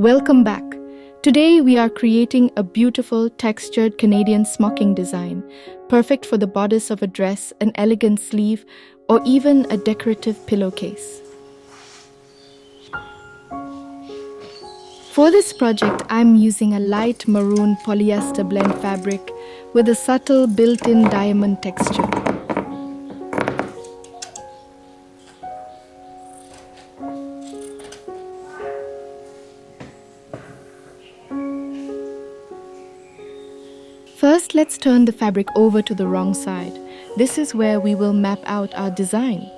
Welcome back. Today we are creating a beautiful textured Canadian smocking design, perfect for the bodice of a dress, an elegant sleeve, or even a decorative pillowcase. For this project, I'm using a light maroon polyester blend fabric with a subtle built-in diamond texture. First, let's turn the fabric over to the wrong side. This is where we will map out our design.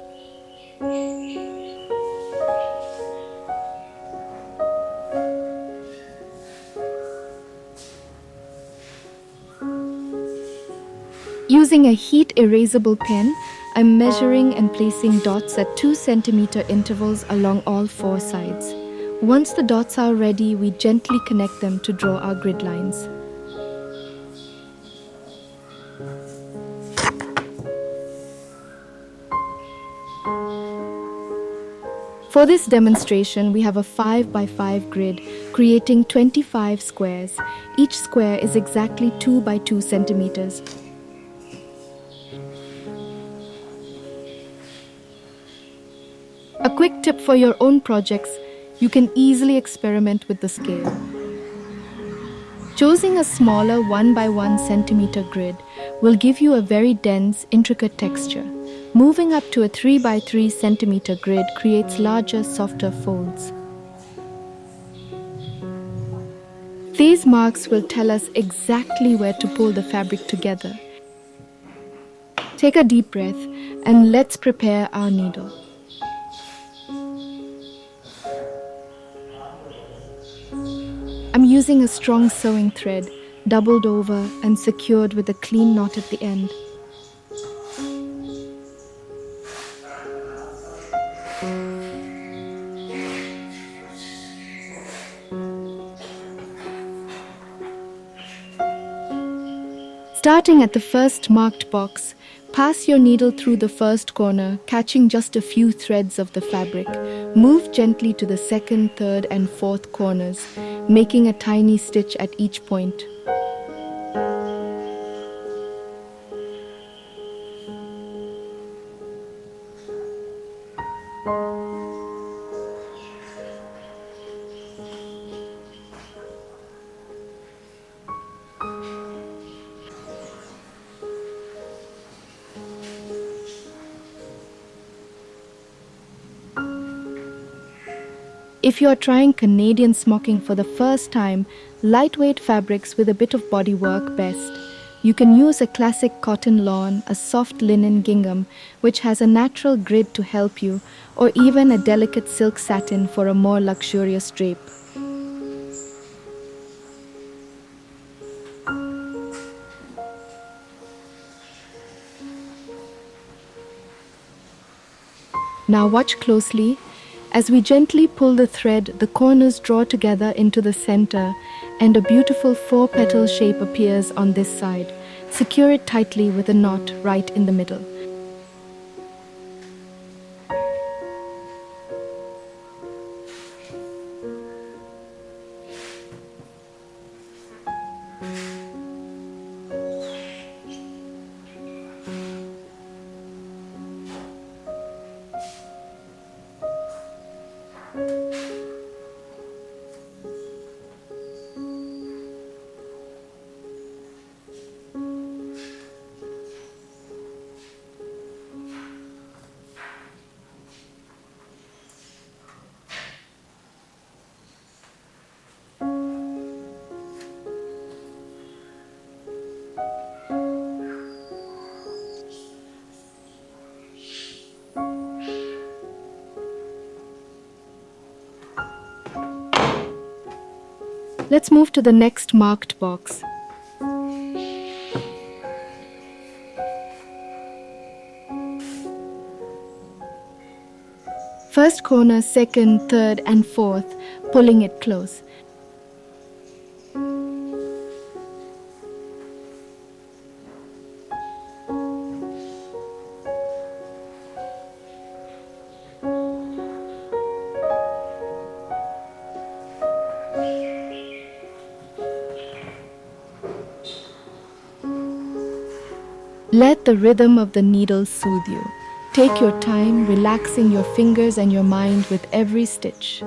Using a heat erasable pen, I'm measuring and placing dots at 2 cm intervals along all 4 sides. Once the dots are ready, we gently connect them to draw our grid lines. For this demonstration, we have a 5 by 5 grid, creating 25 squares. Each square is exactly 2 by 2 centimeters. A quick tip for your own projects, you can easily experiment with the scale. Choosing a smaller 1 by 1 centimeter grid will give you a very dense, intricate texture. Moving up to a 3 by 3 centimeter grid creates larger, softer folds. These marks will tell us exactly where to pull the fabric together. Take a deep breath and let's prepare our needle. I'm using a strong sewing thread, doubled over and secured with a clean knot at the end. Starting at the first marked box, pass your needle through the first corner, catching just a few threads of the fabric. Move gently to the second, third, and fourth corners, making a tiny stitch at each point. If you are trying Canadian smocking for the first time, lightweight fabrics with a bit of body work best. You can use a classic cotton lawn, a soft linen gingham, which has a natural grid to help you, or even a delicate silk satin for a more luxurious drape. Now watch closely. As we gently pull the thread, the corners draw together into the center and a beautiful 4-petal shape appears on this side. Secure it tightly with a knot right in the middle. Let's move to the next marked box. First corner, second, third, and fourth, pulling it close. Let the rhythm of the needle soothe you. Take your time, relaxing your fingers and your mind with every stitch.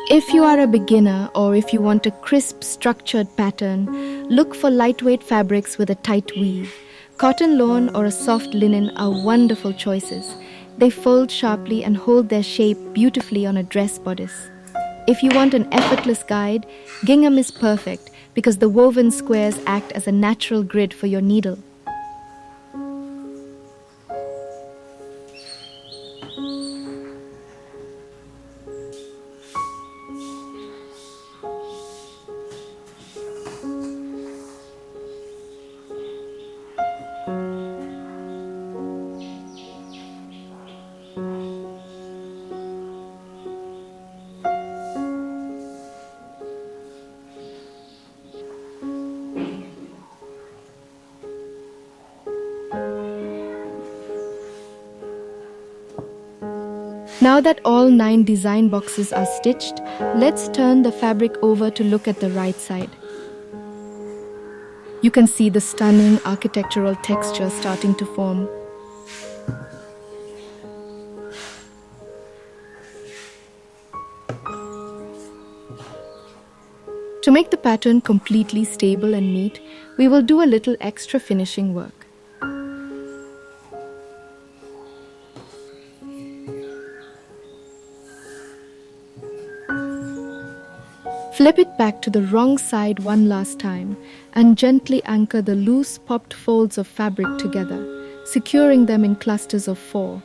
If you are a beginner or if you want a crisp, structured pattern, look for lightweight fabrics with a tight weave. Cotton lawn or a soft linen are wonderful choices. They fold sharply and hold their shape beautifully on a dress bodice. If you want an effortless guide, gingham is perfect because the woven squares act as a natural grid for your needle. Now that all 9 design boxes are stitched, let's turn the fabric over to look at the right side. You can see the stunning architectural texture starting to form. To make the pattern completely stable and neat, we will do a little extra finishing work. Flip it back to the wrong side one last time and gently anchor the loose popped folds of fabric together, securing them in clusters of 4.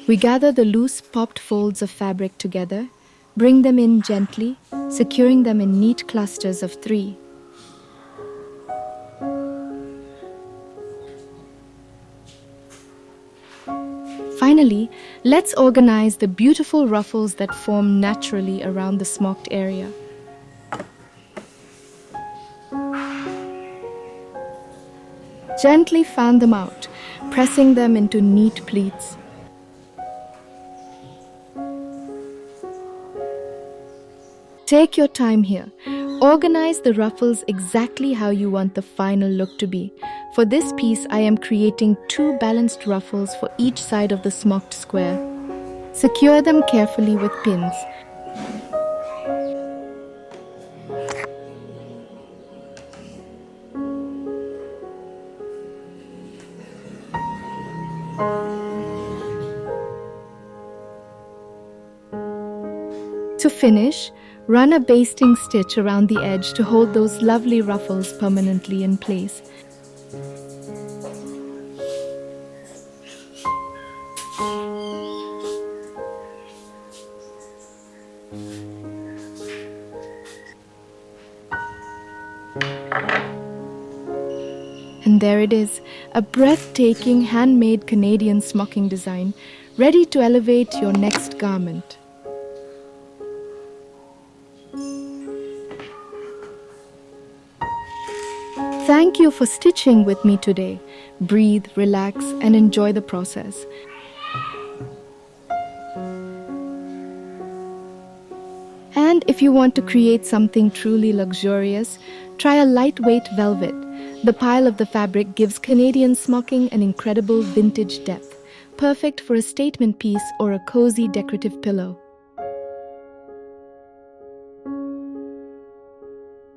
We gather the loose popped folds of fabric together, bring them in gently, securing them in neat clusters of 3. Finally, let's organize the beautiful ruffles that form naturally around the smocked area. Gently fan them out, pressing them into neat pleats. Take your time here. Organize the ruffles exactly how you want the final look to be. For this piece, I am creating 2 balanced ruffles for each side of the smocked square. Secure them carefully with pins. To finish, run a basting stitch around the edge to hold those lovely ruffles permanently in place. And there it is, a breathtaking handmade Canadian smocking design, ready to elevate your next garment. Thank you for stitching with me today. Breathe, relax, and enjoy the process. And if you want to create something truly luxurious, try a lightweight velvet. The pile of the fabric gives Canadian smocking an incredible vintage depth, perfect for a statement piece or a cozy decorative pillow.